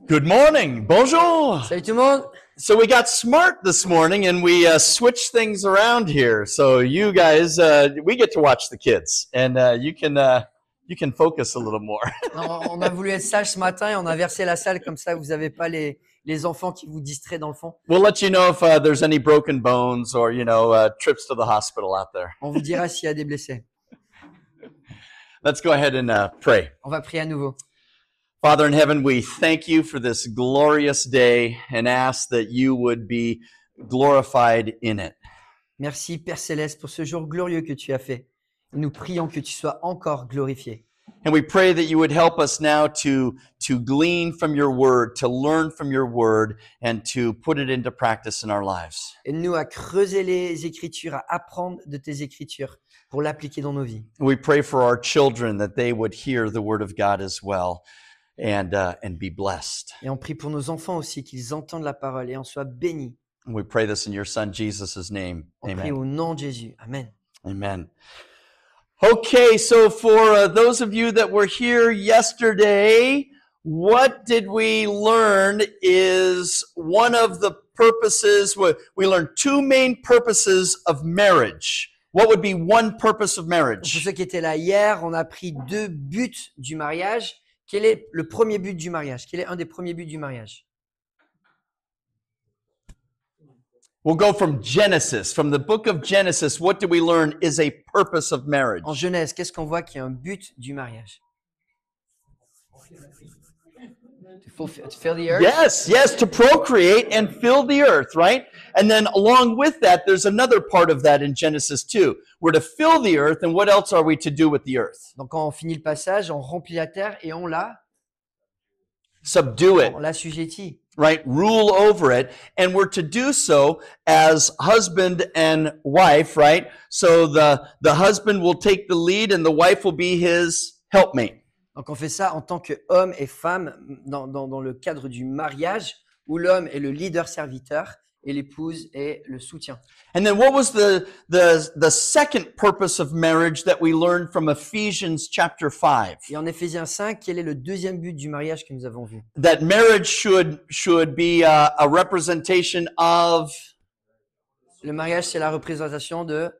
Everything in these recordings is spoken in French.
Good morning. Bonjour. Salut tout le monde. So we got smart this morning and we switched things around here. So you guys, we get to watch the kids and you can focus a little more. On a voulu être sage ce matin et on a versé la salle comme ça, vous n'avez pas les enfants qui vous distraient dans le fond. We'll let you know if there's any broken bones or, trips to the hospital out there. On vous dira s'il y a des blessés. Let's go ahead and pray. On va prier à nouveau. Father in heaven, we thank you for this glorious day and ask that you would be glorified in it. Merci Père Céleste pour ce jour glorieux que tu as fait. Et nous prions que tu sois encore glorifié. And we pray that you would help us now to glean from your word, to learn from your word, and to put it into practice in our lives. Aide-nous à creuser les Écritures, à apprendre de tes Écritures pour l'appliquer dans nos vies. We pray for our children that they would hear the word of God as well and be blessed. Et on prie pour nos enfants aussi qu'ils entendent la parole et en soient bénis. We pray this in your son Jesus' name. On prie Amen. au nom de Jésus. Amen. Amen. Okay, so for those of you that were here yesterday, what did we learn is one of the purposes, we learned two main purposes of marriage. What would be one purpose of Pour marriage? ceux qui étaient là hier, on a pris deux buts du mariage. Quel est le premier but du mariage? Quel est un des premiers buts du mariage? We'll go from Genesis, from the book of Genesis. What do we learn is a purpose of marriage? En Genèse, qu'est-ce qu'on voit qui est un but du mariage? To fill the earth. Yes, to procreate and fill the earth, right? And then along with that, there's another part of that in Genesis 2. We're to fill the earth, and what else are we to do with the earth? Donc quand on finit le passage, on remplit la terre et on Subdue it, l'assujettit. right? Rule over it. And we're to do so as husband and wife, right? So the husband will take the lead and the wife will be his helpmate. Donc on fait ça en tant qu'homme et femme dans le cadre du mariage où l'homme est le leader serviteur et l'épouse est le soutien. And then what was the second purpose of marriage that we learned from Ephesians chapter 5? Et en Éphésiens 5, quel est le deuxième but du mariage que nous avons vu? That marriage should be a representation of Le mariage, c'est la représentation de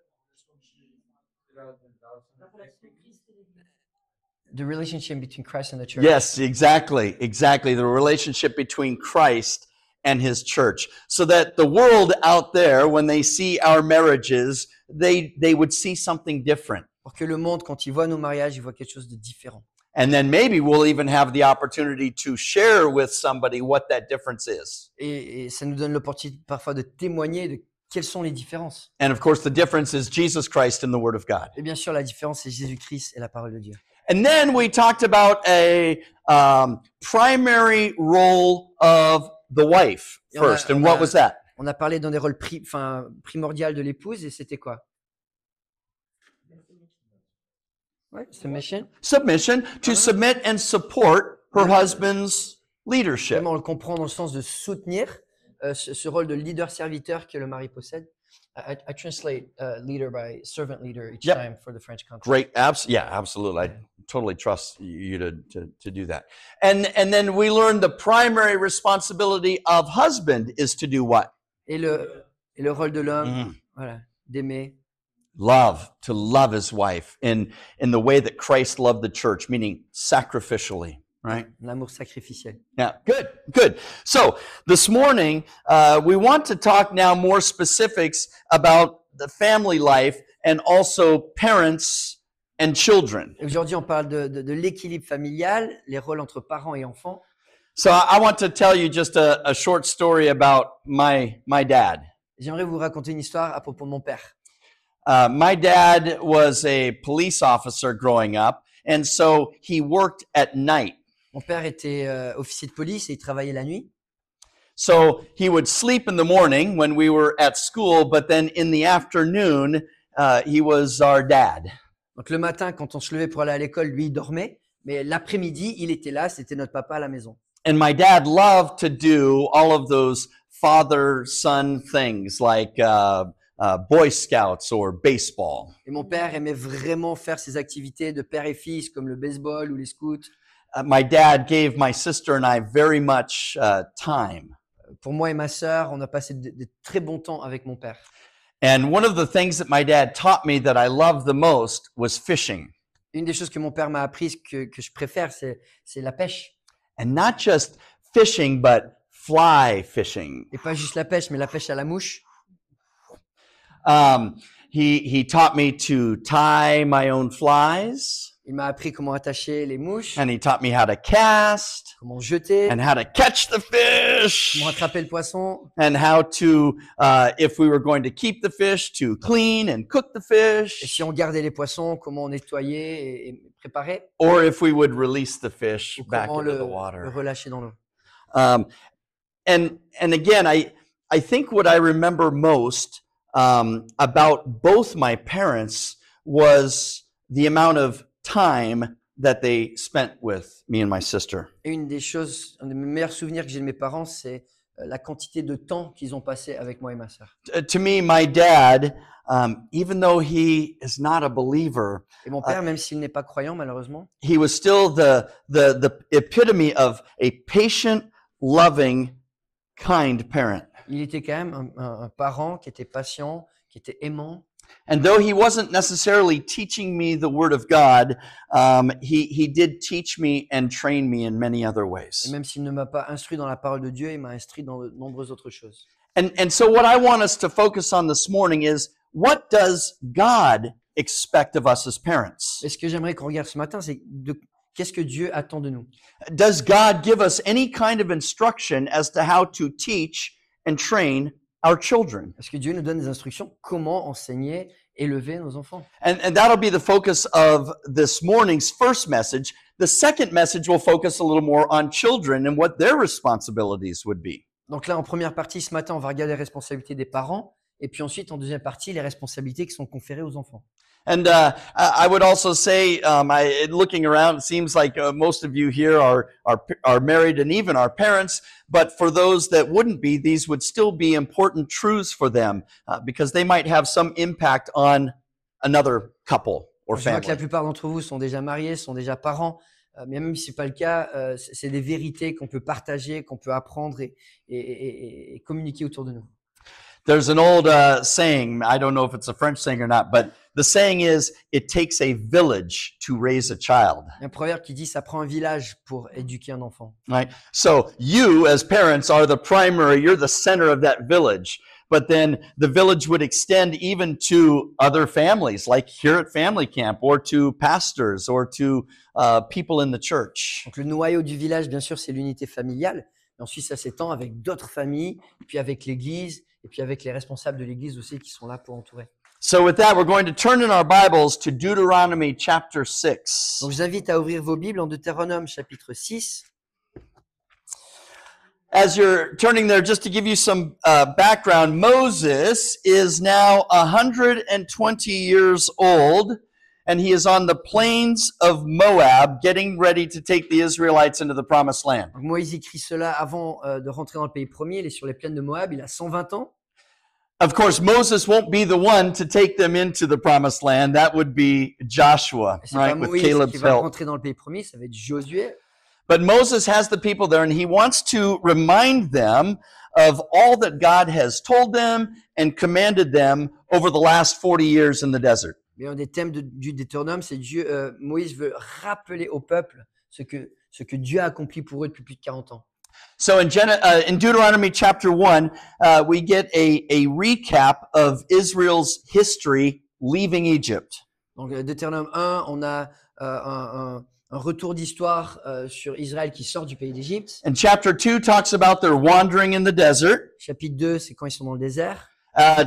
the relationship between Christ and the church. Yes, exactly. The relationship between Christ and his church. So that the world out there, when they see our marriages, they would see something different. Pour que le monde, quand il voit nos mariages, il voit quelque chose de différent. And then maybe we'll even have the opportunity to share with somebody what that difference is. Et ça nous donne l'opportunité parfois de témoigner de quelles sont les différences. And of course, the difference is Jesus Christ and the Word of God. Et bien sûr, la différence, c'est Jésus-Christ et la parole de Dieu. And then we talked about a primary role of the wife first. And what was that? On a parlé dans des rôles primordiaux de l'épouse et c'était quoi? Ouais, submission. Submission, to submit and support her husband's leadership. Vraiment, on le comprend dans le sens de soutenir ce rôle de leader-serviteur que le mari possède. I translate leader by servant leader each time for the French context. Great, absolutely. I totally trust you to do that. And then we learned the primary responsibility of husband is to do what? Et le rôle de l'homme, voilà, d'aimer. Love, to love his wife in the way that Christ loved the church, meaning sacrificially, right? L'amour sacrificiel. Yeah, good. So this morning, we want to talk now more specifics about the family life and also parents and children. Aujourd'hui, on parle de l'équilibre familial, les rôles entre parents et enfants. So I want to tell you just a short story about my dad. J'aimerais vous raconter une histoire à propos de mon père. My dad was a police officer growing up, and so he worked at night. Mon père était officier de police et il travaillait la nuit. So he would sleep in the morning when we were at school, but then in the afternoon, he was our dad. Donc le matin, quand on se levait pour aller à l'école, lui, il dormait. Mais l'après-midi, il était là, c'était notre papa à la maison. And my dad loved to do all of those father-son things like Boy Scouts or baseball. Et mon père aimait vraiment faire ces activités de père et fils comme le baseball ou les scouts. my dad gave my sister and I very much time. Pour moi et ma sœur, on a passé de très bons temps avec mon père. And one of the things that my dad taught me that I loved the most was fishing. Une des choses que mon père m'a appris que je préfère, c'est la pêche. And not just fishing, but fly fishing. Et pas juste la pêche, mais la pêche à la mouche. He taught me to tie my own flies. Il m'a appris comment attacher les mouches, And he taught me how to cast comment jeter, and how to catch the fish comment attraper le poisson, and how to, if we were going to keep the fish, to clean and cook the et fish, si on gardait les poissons, comment nettoyer et préparer, or if we would release the fish ou back comment into the le water. relâcher dans l'eau. And again, I think what I remember most about both my parents was the amount of time that they spent with me and my sister. Et une des choses, un des meilleurs souvenirs que j'ai de mes parents, c'est la quantité de temps qu'ils ont passé avec moi et ma sœur. To me, my dad, even though he is not a believer, Et mon père, même s'il n'est pas croyant, malheureusement, he was still the epitome of a patient, loving, kind parent. il était quand même un parent qui était patient, qui était aimant. And though he wasn't necessarily teaching me the Word of God, he did teach me and train me in many other Et ways. même s'il ne m'a pas instruit dans la parole de Dieu, il m'a instruit dans de nombreuses autres choses. And so what I want us to focus on this morning is, what does God expect of us as parents? Et ce que j'aimerais qu'on regarde ce matin, c'est qu'est-ce que Dieu attend de nous? Does God give us any kind of instruction as to how to teach and train our children? Est-ce que Dieu nous donne des instructions comment enseigner, élever nos enfants? And that'll be the focus of this morning's first message. The second message will focus a little more on children and what their responsibilities would be. Donc là, en première partie, ce matin, on va regarder les responsabilités des parents. Et puis ensuite, en deuxième partie, les responsabilités qui sont conférées aux enfants. And I would also say, looking around, it seems like most of you here are married and even are parents. But for those that wouldn't be, these would still be important truths for them because they might have some impact on another couple or Je vois que la family. plupart d'entre vous sont déjà mariés, sont déjà parents. Mais même si ce n'est pas le cas, c'est des vérités qu'on peut partager, qu'on peut apprendre et communiquer autour de nous. There's an old saying, I don't know if it's a French saying or not, but the saying is, it takes a village to raise a child. Il y a un proverbe qui dit « ça prend un village pour éduquer un enfant ». Right? So you as parents are the primary, you're the center of that village. But then the village would extend even to other families, like here at Family Camp, or to pastors, or to people in the church. Donc le noyau du village, bien sûr, c'est l'unité familiale. Mais ensuite, ça s'étend avec d'autres familles, puis avec l'Église, et puis avec les responsables de l'Église aussi qui sont là pour entourer. So with that, we're going to turn in our Bibles to Deuteronomy chapter 6. Donc je vous invite à ouvrir vos Bibles en Deutéronome chapitre 6. As you're turning there, just to give you some background, Moses is now 120 years old, and he is on the plains of Moab, getting ready to take the Israelites into the promised land. Donc Moïse écrit cela avant de rentrer dans le pays promis. Il est sur les plaines de Moab, il a 120 ans. Of course, Moses won't be the one to take them into the promised land. That would be Joshua, C'est pas right, with Moïse qui Caleb's va help. rentrer dans le pays promis, ça va être Josué. But Moses has the people there, and he wants to remind them of all that God has told them and commanded them over the last 40 years in the desert. Mais un des thèmes du Deutéronome, c'est Moïse veut rappeler au peuple ce que Dieu a accompli pour eux depuis plus de 40 ans. So in Deuteronomy chapter 1, we get a recap of Israel's history leaving Egypt. Donc Deutéronome 1, on a un retour d'histoire sur Israël qui sort du pays d'Égypte. And chapter 2 talks about their wandering in the desert. Chapitre 2, c'est quand ils sont dans le désert.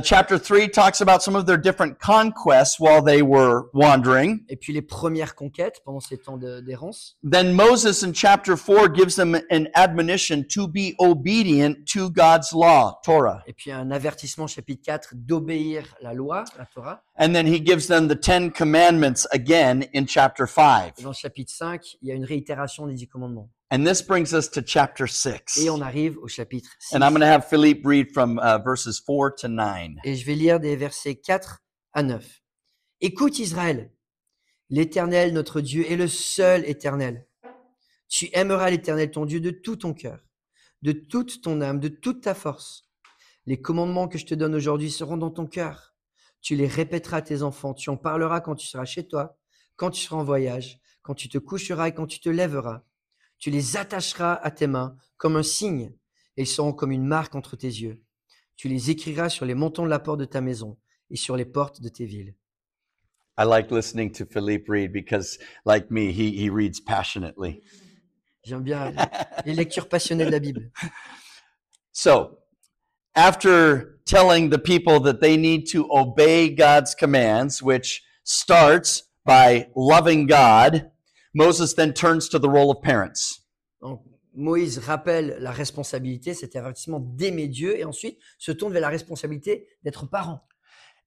Chapter 3 talks about some of their different conquests while they were wandering. Et puis les premières conquêtes pendant ces temps d'errance. Then Moses in chapter 4 gives them an admonition to be obedient to God's law, Torah. Et puis un avertissement, chapitre 4, d'obéir la loi, la Torah. And then he gives them the 10 commandments again in chapter 5. Et dans le chapitre 5, il y a une réitération des 10 commandements. And this brings us to chapter 6. Et on arrive au chapitre 6. And I'm going to have Philippe read from verses 4 to 9. Et je vais lire des versets 4 à 9. Écoute Israël, l'Éternel, notre Dieu, est le seul Éternel. Tu aimeras l'Éternel ton Dieu de tout ton cœur, de toute ton âme, de toute ta force. Les commandements que je te donne aujourd'hui seront dans ton cœur. Tu les répéteras à tes enfants, tu en parleras quand tu seras chez toi, quand tu seras en voyage, quand tu te coucheras et quand tu te lèveras. Tu les attacheras à tes mains comme un signe, et ils seront comme une marque entre tes yeux. Tu les écriras sur les montants de la porte de ta maison et sur les portes de tes villes. I like listening to Philippe read because, like me, he reads passionately. J'aime bien les lectures passionnées de la Bible. So, after telling the people that they need to obey God's commands, which starts by loving God, Moses then turns to the role of parents. Donc, Moïse rappelle la responsabilité, cet avertissement d'aimer Dieu, et ensuite se tourne vers la responsabilité d'être parent.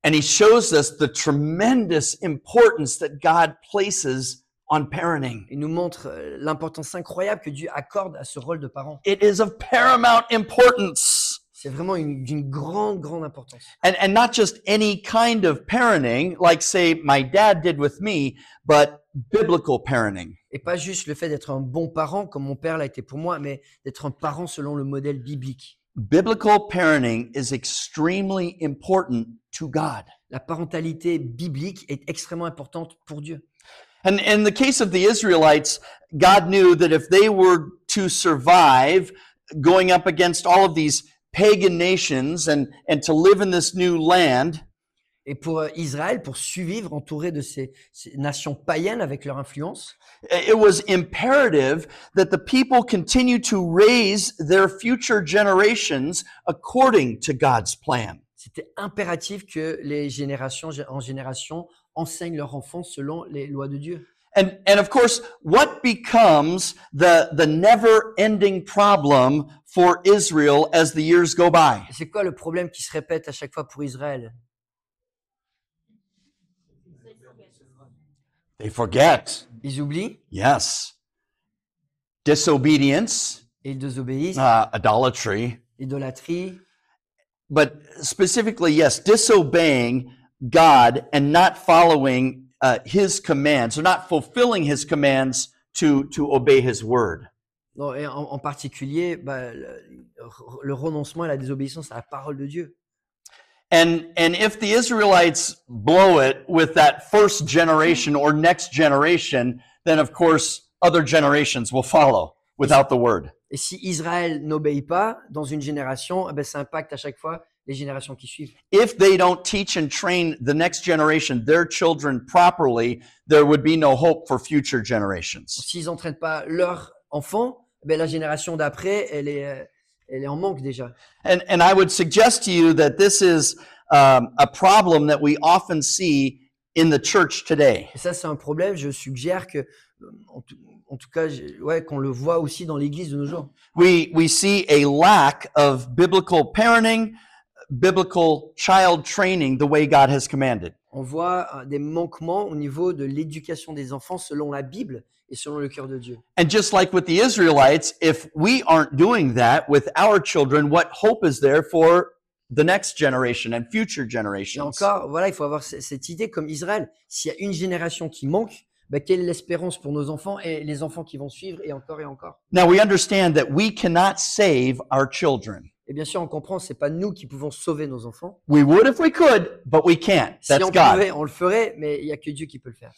And he shows us the tremendous importance that God places on parenting. Il nous montre l'importance incroyable que Dieu accorde à ce rôle de parent. It is of paramount importance. C'est vraiment d'une grande, grande importance. And not just any kind of parenting, like say my dad did with me, but biblical parenting. Et pas juste le fait d'être un bon parent, comme mon père l'a été pour moi, mais d'être un parent selon le modèle biblique. Biblical parenting is extremely important to God. La parentalité biblique est extrêmement importante pour Dieu. And in the case of the Israelites, God knew that if they were to survive going up against all of these pagan nations and to live in this new land, Et pour Israël, pour survivre entouré de ces nations païennes avec leur influence, it was imperative that the people continue to raise their future generations according to God's plan. c'était impératif que les générations en génération enseignent leurs enfants selon les lois de Dieu. And of course, what becomes the never-ending problem for Israel as the years go by? Et c'est quoi le problème qui se répète à chaque fois pour Israël? They forget. Ils oublient, Yes. Disobedience, et ils désobéissent, idolatry, idolâtrie, but specifically, yes, disobeying God and not following His commands, or not fulfilling His commands to obey His word. non, et en particulier le renoncement et la désobéissance à la parole de Dieu. And if the Israelites blow it with that first generation or next generation, then of course other generations will follow without the word. Et si Israël n'obéit pas dans une génération, ça impacte à chaque fois les générations qui suivent. If they don't teach and train the next generation, their children properly, there would be no hope for future generations. S'ils n'entraînent pas leurs enfants, la génération d'après, elle est en manque déjà. And I would suggest to you that this is a problem that we often see in the church today. Et ça, c'est un problème. Je suggère que, en tout cas, qu'on le voit aussi dans l'Église de nos jours. We see a lack of biblical parenting, biblical child training the way God has commanded. On voit des manquements au niveau de l'éducation des enfants selon la Bible et selon le cœur de Dieu. And just like with the Israelites, if we aren't doing that with our children, what hope is there for the next generation and future Et generations? encore, voilà, il faut avoir cette idée comme Israël. S'il y a une génération qui manque, quelle est l'espérance pour nos enfants et les enfants qui vont suivre et encore et encore? Now we understand that we cannot save our children. Et bien sûr, on comprend, c'est pas nous qui pouvons sauver nos enfants. We would if we could, but we can't. Si That's on God. pouvait, on le ferait, mais il y a que Dieu qui peut le faire.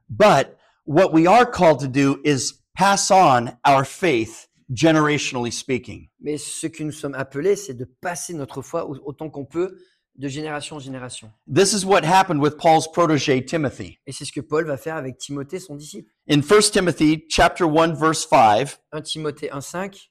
But what we are called to do is pass on our faith, generationally speaking. Mais ce que nous sommes appelés, c'est de passer notre foi autant qu'on peut de génération en génération. This is what happened with Paul's protege Timothy. Et c'est ce que Paul va faire avec Timothée, son disciple. In 1 Timothy chapter 1 verse 5, 1 Timothée 1,5,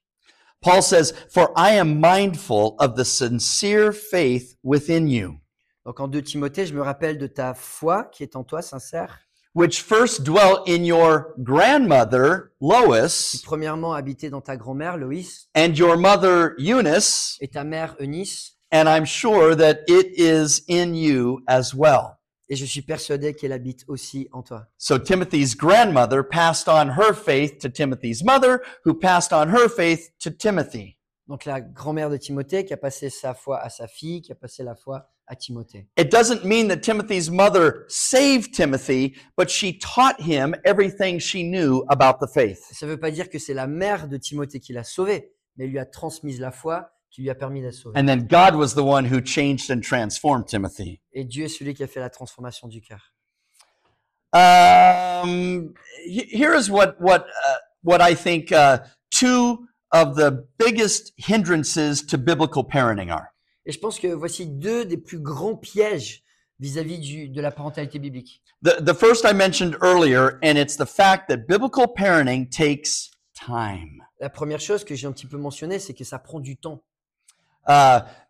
Paul says, "For I am mindful of the sincere faith within you, donc en 2 Timothée, je me rappelle de ta foi qui est en toi, sincère, which first dwelt in your grandmother qui Lois premièrement habitait dans ta grand-mère, Loïs, and your mother Eunice, et ta mère, Eunice, and I'm sure that it is in you as well." et je suis persuadé qu'elle habite aussi en toi. So Timothy's grandmother passed on her faith to Timothy's mother, who passed on her faith to Timothy. Donc la grand-mère de Timothée qui a passé sa foi à sa fille, qui a passé la foi à Timothée. It doesn't mean that Timothy's mother saved Timothy, but she taught him everything she knew about the faith. Ça ne veut pas dire que c'est la mère de Timothée qui l'a sauvé, mais elle lui a transmis la foi qui lui a permis d'être sauvé. And then God was the one who changed and transformed Timothy. Et Dieu est celui qui a fait la transformation du cœur. Here is what I think two of the biggest hindrances to biblical parenting are. Et je pense que voici deux des plus grands pièges vis-à-vis de la parentalité biblique. The first I mentioned earlier, and it's the fact that biblical parenting takes time. La première chose que j'ai un petit peu mentionnée, c'est que ça prend du temps.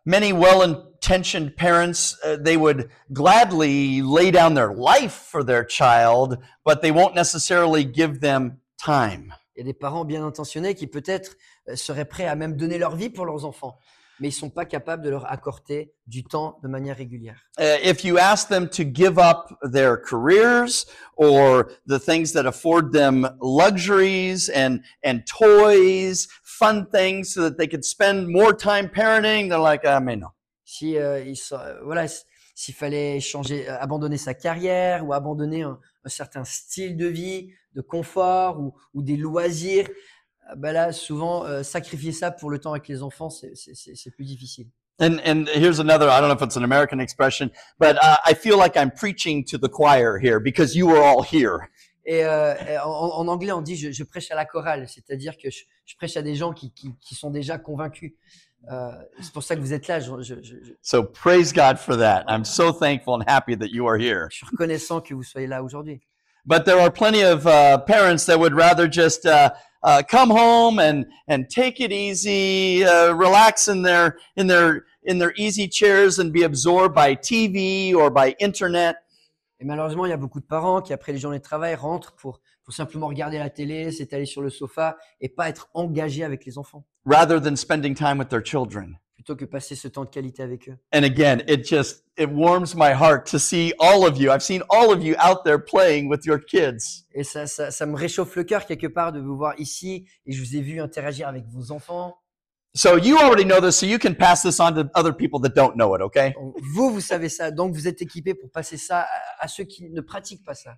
Many well-intentioned parents, they would gladly lay down their life for their child, but they won't necessarily give them time. Il y a des parents bien intentionnés qui peut-être seraient prêts à même donner leur vie pour leurs enfants, mais ils ne sont pas capables de leur accorder du temps de manière régulière. If you ask them to give up their careers or the things that afford them luxuries and toys, fun things so that they could spend more time parenting, they're like, mais non. Si s'il fallait abandonner sa carrière ou abandonner un certain style de vie, de confort ou des loisirs, ben là souvent sacrifier ça pour le temps avec les enfants, c'est plus difficile. And here's another, I don't know if it's an American expression, but I feel like I'm preaching to the choir here because you were all here. Et en anglais, on dit je prêche à la chorale, c'est-à-dire que je prêche à des gens qui sont déjà convaincus. C'est pour ça que vous êtes là. So praise God for that. I'm so thankful and happy that you are here. Je suis reconnaissant que vous soyez là aujourd'hui. But there are plenty of parents that would rather just come home and take it easy, relax in their easy chairs and be absorbed by TV or by internet. Et malheureusement, il y a beaucoup de parents qui, après les journées de travail, rentrent pour simplement regarder la télé, s'étaler sur le sofa et pas être engagés avec les enfants, rather than spending time with their children. plutôt que passer ce temps de qualité avec eux. And again, it warms my heart to see all of you. I've seen all of you out there playing with your kids. Et ça me réchauffe le cœur quelque part de vous voir ici et je vous ai vu interagir avec vos enfants. So you already know this, so you can pass this on to other people that don't know it, okay? Donc, vous savez ça, donc vous êtes équipés pour passer ça à ceux qui ne pratiquent pas ça.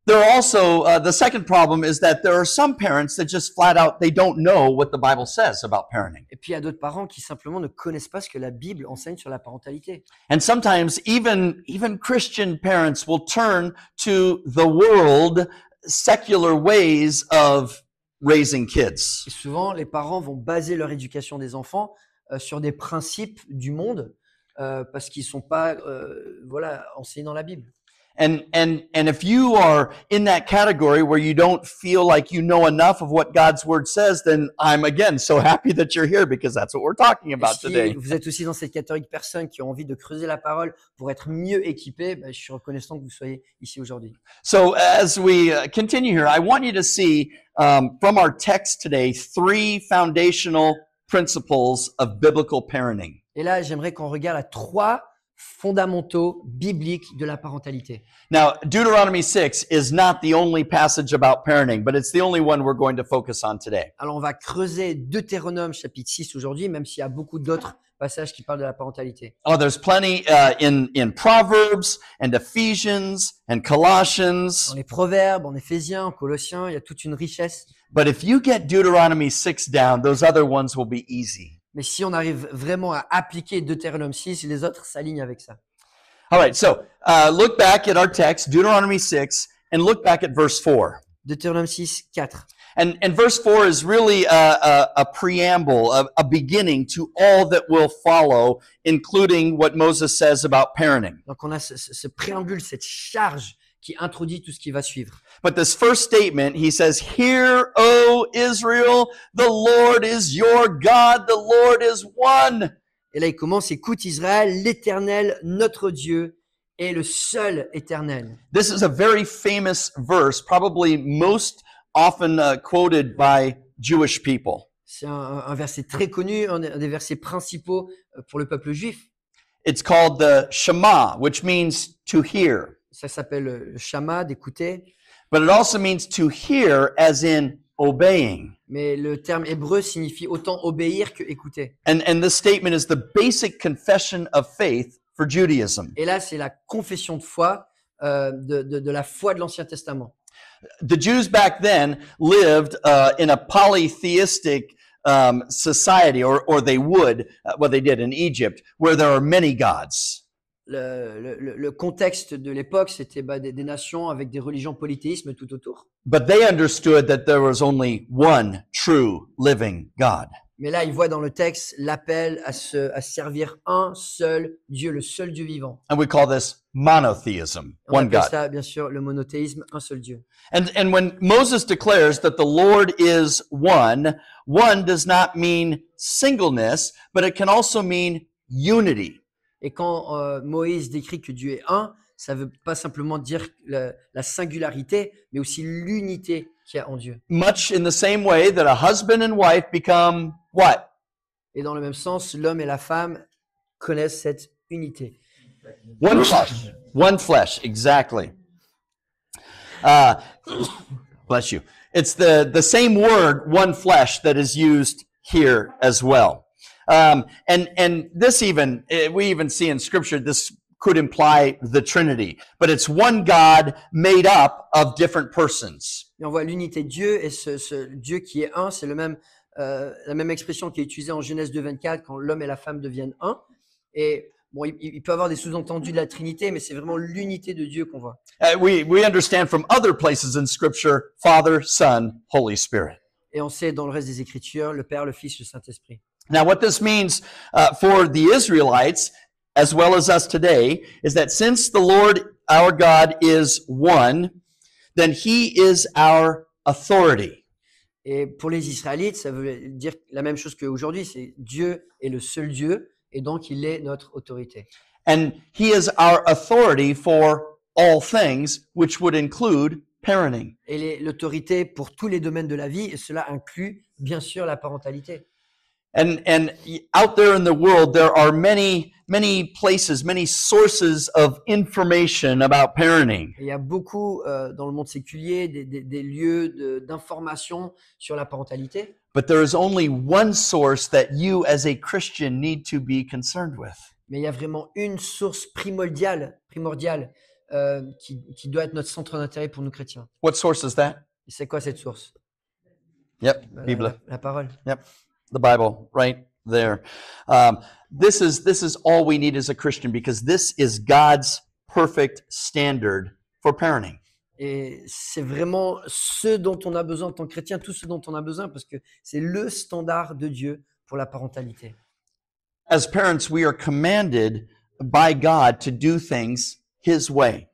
There are also, the second problem is that there are some parents that just flat out, they don't know what the Bible says about parenting. Et puis il y a d'autres parents qui simplement ne connaissent pas ce que la Bible enseigne sur la parentalité. And sometimes even Christian parents will turn to the world, secular ways of raising kids. Et souvent, les parents vont baser leur éducation des enfants sur des principes du monde parce qu'ils ne sont pas enseignés dans la Bible. And if you are in that category where you don't feel like you know enough of what God's word says, then I'm again so happy that you're here because that's what we're talking about Si today. vous êtes aussi dans cette catégorie de personnes qui ont envie de creuser la parole pour être mieux équipés, je suis reconnaissant que vous soyez ici aujourd'hui. So as we continue here, I want you to see from our text today 3 foundational principles of biblical parenting. Et là, j'aimerais qu'on regarde à 3 fondamentaux bibliques de la parentalité. Now, Deuteronomy 6 is not the only passage about parenting, but it's the only one we're going to focus on today. Alors, on va creuser Deutéronome chapitre 6 aujourd'hui, même s'il y a beaucoup d'autres passages qui parlent de la parentalité. Oh, there's plenty in Proverbs and Ephesians and Colossians. Dans les Proverbes, en Éphésiens, en Colossiens, il y a toute une richesse. But if you get Deuteronomy 6 down, those other ones will be easy. Mais si on arrive vraiment à appliquer Deutéronome 6, les autres s'alignent avec ça. All right, so look back at our text, Deuteronomy 6, and look back at verse 4. Deutéronome 6, 4. And verse 4 is really a preamble, a beginning to all that will follow, including what Moses says about parenting. Donc on a ce préambule, cette charge qui introduit tout ce qui va suivre. But this first statement, he says, "Hear, O Israel, the Lord is your God, the Lord is one." Et là, il commence, écoute Israël, l'Éternel, notre Dieu, est le seul éternel. This is a very famous verse, probably most often quoted by Jewish people. C'est un verset très connu, un des versets principaux pour le peuple juif. It's called the Shema, which means to hear. Ça s'appelle le shama, d'écouter. But it also means to hear as in obeying. Mais le terme hébreu signifie autant obéir que écouter. And this statement is the basic confession of faith for Judaism. Et là, c'est la confession de foi de la foi de l'Ancien Testament. The Jews back then lived in a polytheistic society, or they would, what they did in Egypt, where there are many gods. Le contexte de l'époque, c'était des nations avec des religions polythéismes tout autour. But they understood that there was only one true living God. Mais là, ils voient dans le texte l'appel à servir un seul Dieu, le seul Dieu vivant. And we call this monotheism, On one appelle God. ça, bien sûr, le monothéisme, un seul Dieu. And when Moses declares that the Lord is one does not mean singleness, but it can also mean unity. Et quand Moïse décrit que Dieu est un, ça ne veut pas simplement dire la singularité, mais aussi l'unité qu'il y a en Dieu. Much in the same way that a husband and wife become what? Et dans le même sens, l'homme et la femme connaissent cette unité. One flesh. One flesh, exactly. Bless you. It's the same word, one flesh, that is used here as well. And this even, we even see in Scripture, this could imply the Trinity. But it's one God made up of different persons. Et on voit l'unité de Dieu, et ce Dieu qui est un, c'est la même expression qui est utilisée en Genèse 2,24 quand l'homme et la femme deviennent un. Et bon, il peut y avoir des sous-entendus de la Trinité, mais c'est vraiment l'unité de Dieu qu'on voit. We understand from other places in Scripture, Father, Son, Holy Spirit. Et on sait dans le reste des Écritures, le Père, le Fils, le Saint-Esprit. Now, what this means for the Israelites, as well as us today, is that since the Lord our God is one, then He is our authority. Et pour les Israélites, ça veut dire la même chose qu'aujourd'hui, c'est Dieu est le seul Dieu, et donc il est notre autorité. And He is our authority for all things, which would include parenting. Et l'autorité pour tous les domaines de la vie, et cela inclut bien sûr la parentalité. And out there in the world, there are many places, many sources of information about parenting. Et il y a beaucoup dans le monde séculier des lieux d'information sur la parentalité. But there is only one source that you as a Christian need to be concerned with. Mais il y a vraiment une source primordiale qui doit être notre centre d'intérêt pour nous chrétiens. What source is that? Et c'est quoi cette source? Yep, La, Bible. la parole. Yep, the Bible, right there. This is all we need as a Christian, because this is God's perfect standard for parenting. Et c'est vraiment ce dont on a besoin en tant que chrétien, tout ce dont on a besoin, parce que c'est le standard de Dieu pour la parentalité. As parents, we are commanded by God to do things His way.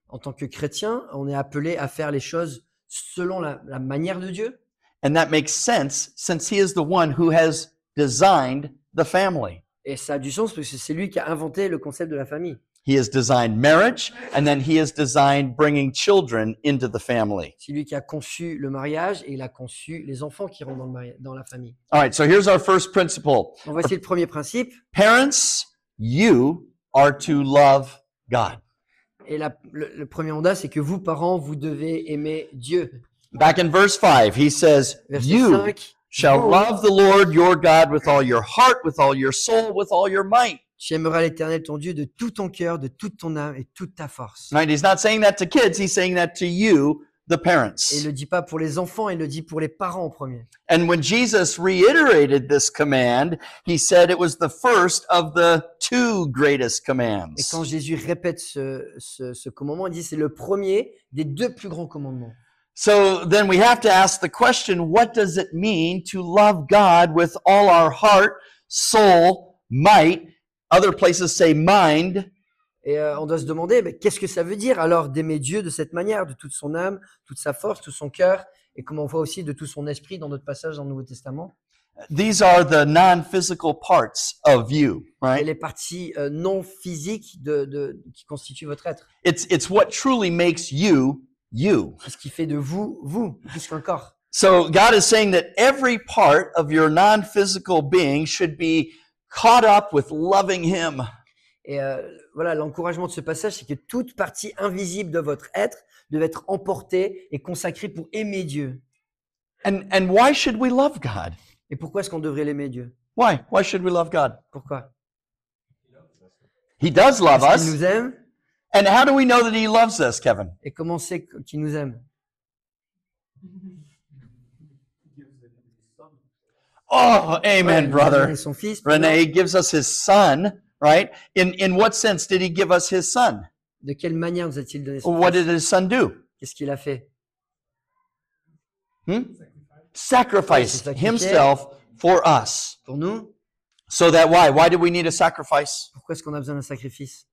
En tant que chrétien, on est appelé à faire les choses selon la manière de Dieu. And that makes sense since He is the one who has designed the family. Et ça a du sens parce que c'est lui qui a inventé le concept de la famille. He has designed marriage, and then He has designed bringing children into the family. C'est lui qui a conçu le mariage et il a conçu les enfants qui rentrent dans la famille. All right, so here's our first principle. Donc voici le premier principe. Parents, you are to love God. Et le premier mandat, c'est que vous, parents, vous devez aimer Dieu. Back in verse 5, he says, Verset you 5. shall love the Lord your God with all your heart, with all your soul, with all your might. Tu aimeras l'Éternel ton Dieu de tout ton cœur, de toute ton âme et toute ta force. Right? He's not saying that to kids, he's saying that to you, the Et parents. il ne le dit pas pour les enfants, il le dit pour les parents en premier. And when Jesus reiterated this command, he said it was the first of the two greatest Et commands. quand Jésus répète ce commandement, il dit c'est le premier des deux plus grands commandements. So then we have to ask the question, what does it mean to love God with all our heart, soul, might? Other places say mind. Et on doit se demander, mais qu'est-ce que ça veut dire alors d'aimer Dieu de cette manière, de toute son âme, toute sa force, tout son cœur, et comme on voit aussi de tout son esprit dans notre passage dans le Nouveau Testament. These are the non-physical parts of you, Et right? les parties non physiques qui constituent votre être. It's what truly makes you, you. C'est ce qui fait de vous, plus qu'un corps. So God is saying that every part of your non-physical being should be caught up with loving Him. Et voilà, l'encouragement de ce passage, c'est que toute partie invisible de votre être devait être emportée et consacrée pour aimer Dieu. And why should we love God? Et pourquoi est-ce qu'on devrait l'aimer, Dieu? Why? Why should we love God? Pourquoi? He does love Parce qu'il us. nous aime. And how do we know that he loves us, Kevin? Et comment c'est qu'il nous aime? Oh, Ouais, amen, il nous a brother. donné son fils. Puis Renee gives us his son, right? In what sense did he give us his son? de quelle manière nous a-t-il donné son What fils? did his son do? Qu'est-ce qu'il a fait? Sacrificed Sacrifié. himself for us. Pour nous? So that why? Why do we need a sacrifice? Pourquoi est-ce qu'on a besoin d'un sacrifice?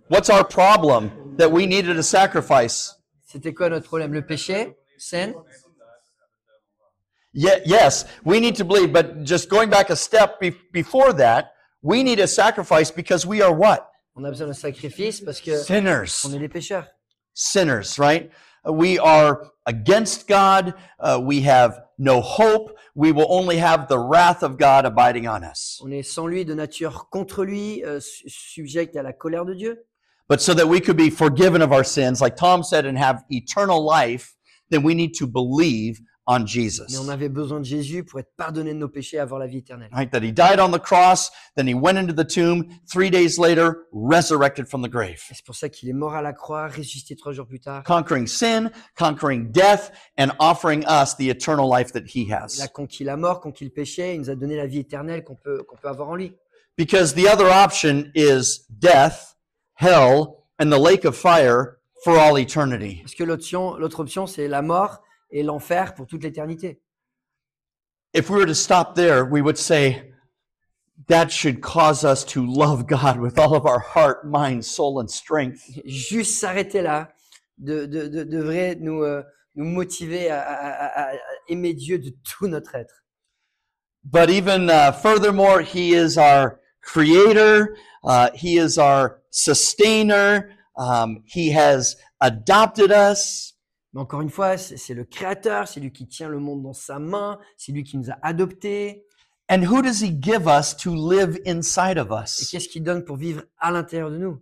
What's our problem that we needed a sacrifice? C'était quoi notre problème? Le péché? Scène? Yes, we need to believe, but just going back a step before that, we need a sacrifice because we are what? On a besoin d'un sacrifice parce que Sinners. on est des pécheurs. Sinners, right? We are against God. We have no hope. We will only have the wrath of God abiding on us. On est sans lui, de nature contre lui, subject à la colère de Dieu. But so that we could be forgiven of our sins, like Tom said, and have eternal life, then we need to believe on Mais Jesus. on avait besoin de Jésus pour être pardonné de nos péchés et avoir la vie éternelle. Right? That he died on the cross, then he went into the tomb, 3 days later, resurrected from the grave. Et c'est pour ça qu'il est mort à la croix, ressuscité 3 jours plus tard. Conquering sin, conquering death, and offering us the eternal life that he Il a has. conquis la mort, conquis le péché, il nous a donné la vie éternelle qu'on peut avoir en lui. Because the other option is death, hell, and the lake of fire for all eternity. Parce que l'autre option, c'est la mort et l'enfer pour toute l'éternité. If we were to stop there, we would say that should cause us to love God with all of our heart, mind, soul, and strength. Juste s'arrêter là devrait nous motiver à aimer Dieu de tout notre être. But even furthermore, he is our creator. He is our sustainer. He has adopted us. Mais encore une fois, c'est le Créateur, c'est lui qui tient le monde dans sa main, c'est lui qui nous a adoptés. And who does he give us to live inside of Et us? qu'est-ce qu'il donne pour vivre à l'intérieur de nous?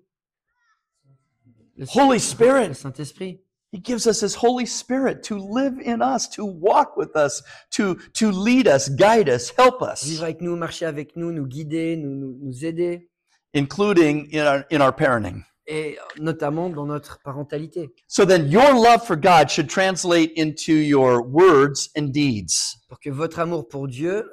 Holy Le Spirit. Saint-Esprit. He gives us his Holy Spirit to live in us, to walk with us, to lead us, guide us, help us, Vivre avec nous, marcher avec nous, nous guider, nous aider, including in our parenting. et notamment dans notre parentalité. So then your love for God should translate into your words and deeds. Pour que votre amour pour Dieu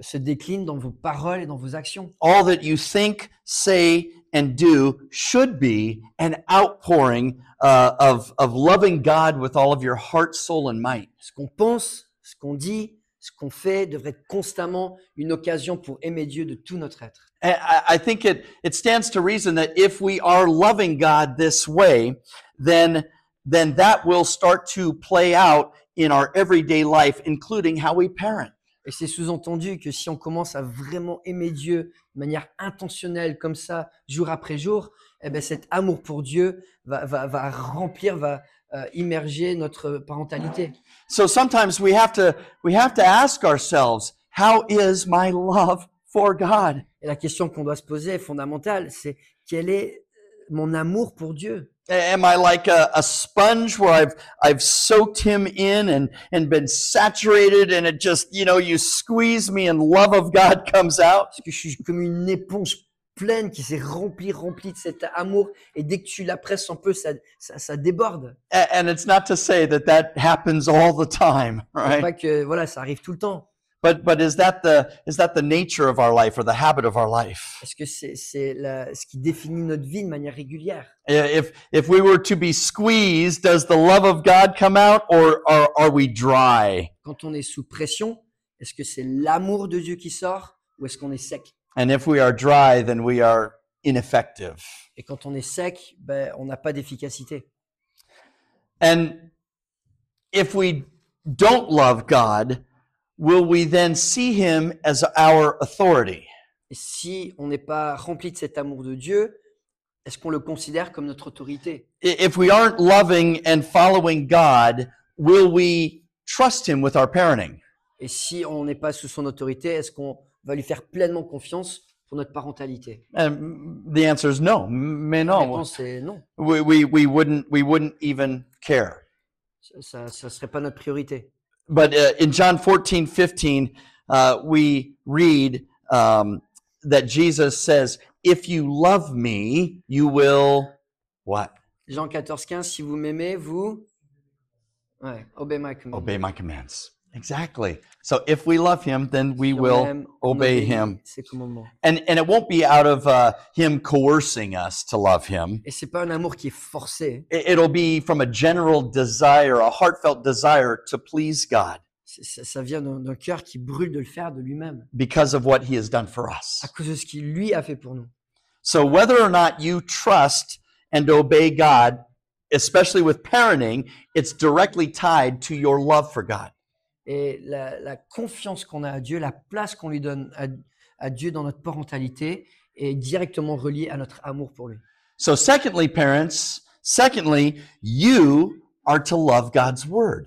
se décline dans vos paroles et dans vos actions. All that you think, say, and do should be an outpouring of loving God with all of your heart, soul, and might. Ce qu'on pense, ce qu'on dit, ce qu'on fait devrait être constamment une occasion pour aimer Dieu de tout notre être. And I think it stands to reason that if we are loving God this way, then that will start to play out in our everyday life, including how we parent. Et c'est sous-entendu que si on commence à vraiment aimer Dieu de manière intentionnelle, comme ça, jour après jour, eh ben cet amour pour Dieu va remplir, va immerger notre parentalité. So sometimes we have to ask ourselves, how is my love for God? Et la question qu'on doit se poser est fondamentale, c'est quel est mon amour pour Dieu? Am I like a sponge where I've soaked him in and been saturated and it just, you squeeze me and love of God comes out? Est-ce que je suis comme une éponge pleine qui s'est remplie de cet amour et dès que tu la presses un peu, ça déborde. And it's not to say that happens all the time, C'est right? pas que voilà, ça arrive tout le temps. But is that the nature of our life or the habit of our life? Est-ce que c'est ce qui définit notre vie de manière régulière? If we were to be squeezed, does the love of God come out or are we dry? Quand on est sous pression, est-ce que c'est l'amour de Dieu qui sort ou est-ce qu'on est sec? And if we are dry, then we are ineffective. Et quand on est sec, ben, on n'a pas d'efficacité. And if we don't love God, will we then see him as our authority? Et si on n'est pas rempli de cet amour de Dieu, est-ce qu'on le considère comme notre autorité? If we aren't loving and following God, will we trust him with our parenting? Et si on n'est pas sous son autorité, est-ce qu'on va lui faire pleinement confiance pour notre parentalité? And the answer is no. Mais La non. réponse est non. We wouldn't even care. Ça serait pas notre priorité. But in John 14:15, we read that Jesus says, "If you love me, you will what? Jean 14:15, si vous m'aimez, vous obey my command. Obey my commands." Exactly. So if we love him, then we Si on will l'aime, on obey obéit him. ses commandements. And it won't be out of him coercing us to love him. Et c'est pas un amour qui est forcé. It'll be from a general desire, a heartfelt desire to please God Ça vient d'un cœur qui brûle de le faire de lui-même, because of what he has done for us. à cause de ce qu'il lui a fait pour nous. So whether or not you trust and obey God, especially with parenting, it's directly tied to your love for God. Et la confiance qu'on a à Dieu, la place qu'on lui donne à Dieu dans notre parentalité est directement reliée à notre amour pour lui. So secondly, parents, you are to love God's word.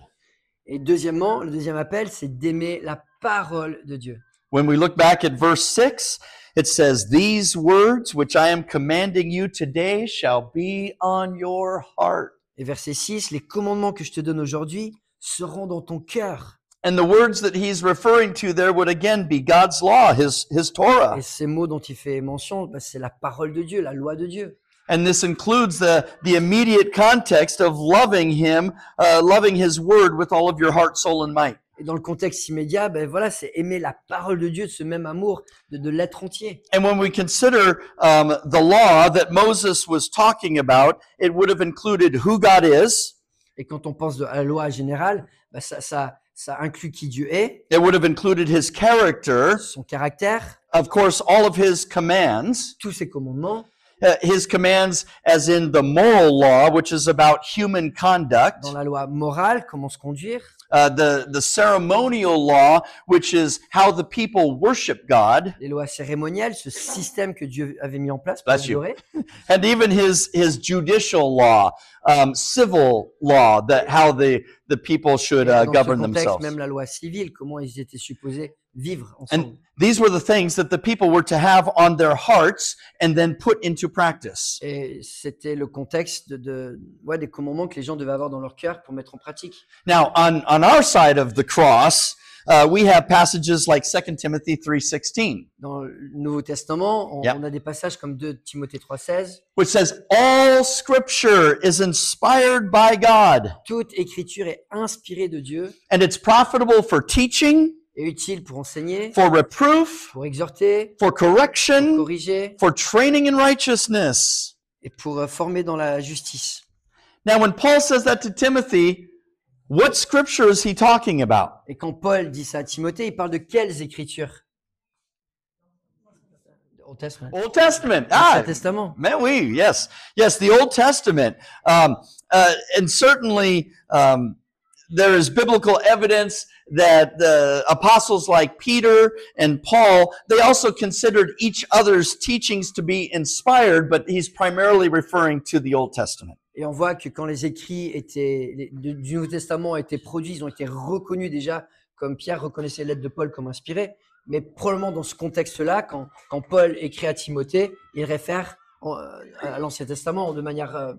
Et deuxièmement, le deuxième appel, c'est d'aimer la parole de Dieu. When we look back at verse 6, it says, "These words which I am commanding you today shall be on your heart." Et verset 6, les commandements que je te donne aujourd'hui seront dans ton cœur. And the words that he's referring to there would again be God's law, his Torah. Et ces mots dont il fait mention, c'est la parole de Dieu, la loi de Dieu. And this includes the immediate context of loving him, loving his word with all of your heart, soul, and might. Et dans le contexte immédiat, voilà, c'est aimer la parole de Dieu, de ce même amour, de l'être entier. And when we consider the law that Moses was talking about, it would have included who God is. Et quand on pense à la loi générale, ça inclut qui Dieu est, It would have included his character, son caractère, of course, all of his commands. tous ses commandements, His commands as in the moral law, which is about human conduct. dans la loi morale, comment se conduire, The ceremonial law, which is how the people worship God, les lois cérémonielles, ce système que Dieu avait mis en place pour Bless you. adorer, and even his judicial law, civil law, that how the people should dans ce govern contexte, themselves. même la loi civile, comment ils étaient supposés vivre ensemble. And these were the things that the people were to have on their hearts and then put into practice. Et c'était le contexte des commandements que les gens devaient avoir dans leur cœur pour mettre en pratique. Now, on our side of the cross, we have passages like 2 Timothy 3:16, Dans le Nouveau Testament, Yep. on a des passages comme 2 Timothée 3,16. which says, "All Scripture is inspired by God, Toute écriture est inspirée de Dieu and it's profitable for teaching, et utile pour enseigner, for reproof, pour exhorter, for pour correction, corriger for training in righteousness." et pour former dans la justice. Now, when Paul says that to Timothy, what Scripture is he talking about? Et quand Paul dit ça à Timothée, il parle de quelles écritures? Old Testament. Old Testament. L'Ancien Testament. Man, yes, the Old Testament, and certainly there is biblical evidence that the apostles like Peter and Paul, they also considered each other's teachings to be inspired, but he's primarily referring to the Old Testament. Et on voit que quand les écrits du Nouveau Testament ont été produits, ils ont été reconnus déjà, comme Pierre reconnaissait les lettres de Paul comme inspirées, mais probablement dans ce contexte-là, quand Paul écrit à Timothée, il réfère à l'Ancien Testament de manière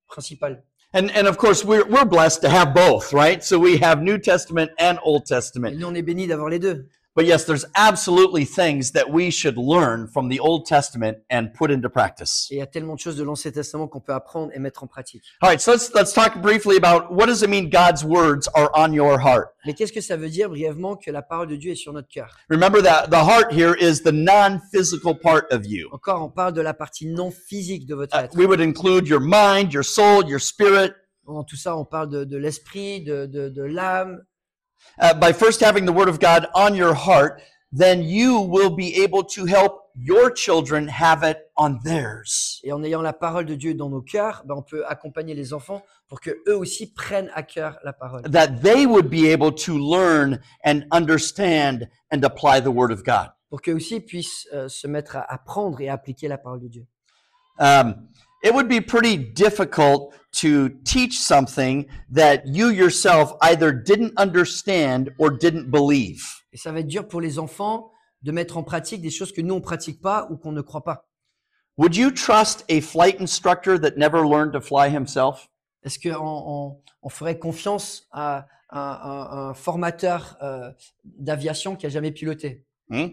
principale. And of course, we're blessed to have both, right? So we have New Testament and Old Et Testament. nous, on est bénis d'avoir les deux. But yes, there's absolutely things that we should learn from the Old Testament and put into practice. Et il y a tellement de choses de l'Ancien Testament qu'on peut apprendre et mettre en pratique. All right, so let's talk briefly about what does it mean God's words are on your heart. Mais qu'est-ce que ça veut dire brièvement que la parole de Dieu est sur notre cœur? Remember that the heart here is the non-physical part of you. Encore, on parle de la partie non physique de votre être. We would include your mind, your soul, your spirit. Dans tout ça, on parle de l'esprit, de l'âme. By first having the Word of God on your heart, then you will be able to help your children have it on theirs. Et en ayant la parole de Dieu dans nos cœurs, on peut accompagner les enfants pour que eux aussi prennent à cœur la parole. That they would be able to learn and understand and apply the Word of God. Pour qu'eux aussi puissent se mettre à apprendre et à appliquer la parole de Dieu. It would be pretty difficult to teach something that you yourself either didn't understand or didn't believe. Et ça va être dur pour les enfants de mettre en pratique des choses que nous, on ne pratique pas ou qu'on ne croit pas. Would you trust a flight instructor that never learned to fly himself? Est-ce qu'on ferait confiance à un formateur d'aviation qui a jamais piloté? Hmm?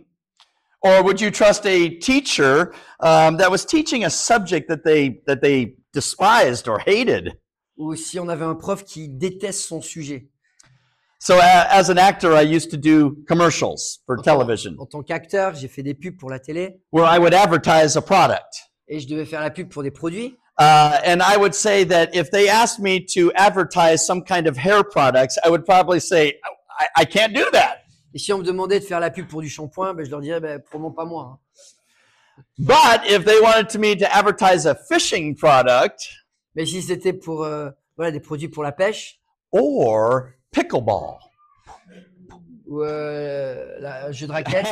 Or would you trust a teacher that was teaching a subject that they despised or hated? Ou si on avait un prof qui déteste son sujet? So as an actor, I used to do commercials for television En tant qu'acteur, j'ai fait des pubs pour la télé where I would advertise a product. et je devais faire la pub pour des produits. And I would say that if they asked me to advertise some kind of hair products, I would probably say, I can't do that. Et si on me demandait de faire la pub pour du shampoing, ben, je leur dirais, ben, probablement pas moi. But if they wanted me to advertise a fishing product Mais si c'était pour voilà, des produits pour la pêche or pickleball, ou un jeu de raquette,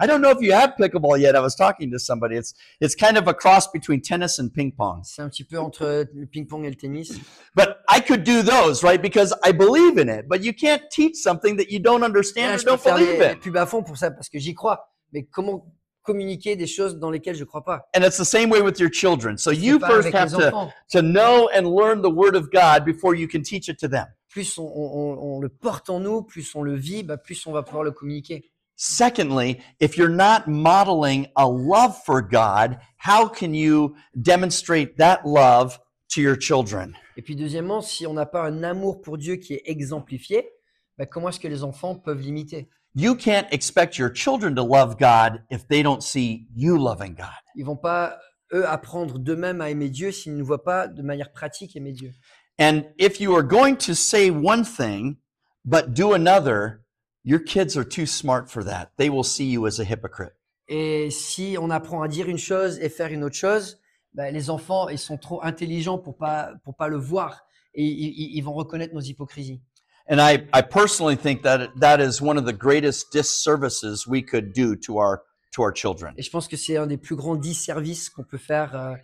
I don't know if you have pickleball yet. I was talking to somebody. It's kind of a cross between tennis and ping pong. c'est un petit peu entre le ping-pong et le tennis. But I could do those, right? Because I believe in it. But you can't teach something that you don't Ah, understand or je peux don't faire believe les in. pubs à fond pour ça parce que j'y crois. Mais comment communiquer des choses dans lesquelles je crois pas? And it's the same way with your children. So C'est you pas first avec have les enfants. to know and learn the word of God before you can teach it to them. Plus on le porte en nous, plus on le vit, bah, plus on va pouvoir le communiquer. Secondly, if you're not modeling a love for God, how can you demonstrate that love to your children? Et puis deuxièmement, si on n'a pas un amour pour Dieu qui est exemplifié, bah, comment est-ce que les enfants peuvent l'imiter? You can't expect your children to love God if they don't see you loving God. Ils vont pas, eux, apprendre d'eux-mêmes à aimer Dieu s'ils ne voient pas de manière pratique aimer Dieu. And if you are going to say one thing but do another, your kids are too smart for that. They will see you as a hypocrite. Et si on apprend à dire une chose et faire une autre chose, bah, les enfants, ils sont trop intelligents pour pas le voir et ils vont reconnaître nos hypocrisies. And I personally think that that is one of the greatest disservices we could do to our children. Et je pense que c'est un des plus grands disservices qu'on peut faire.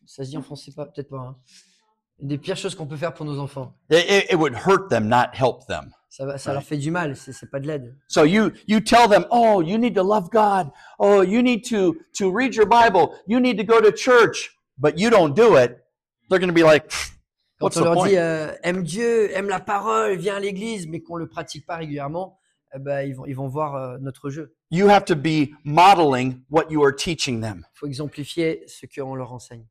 Ça se dit en français pas, peut-être pas. Hein. Une des pires choses qu'on peut faire pour nos enfants. It would hurt them, not help them. Ça leur fait du mal, c'est pas de l'aide. So you tell them, oh, you need to love God. Oh, you need to read your Bible. You need to go to church. But you don't do it. They're going to be like, what's Quand on the leur point? dit aime Dieu, aime la parole, viens à l'église, mais qu'on le pratique pas régulièrement, eh ben, ils vont voir notre jeu. You have to be modeling what you are teaching them. Il faut exemplifier ce qu'on leur enseigne.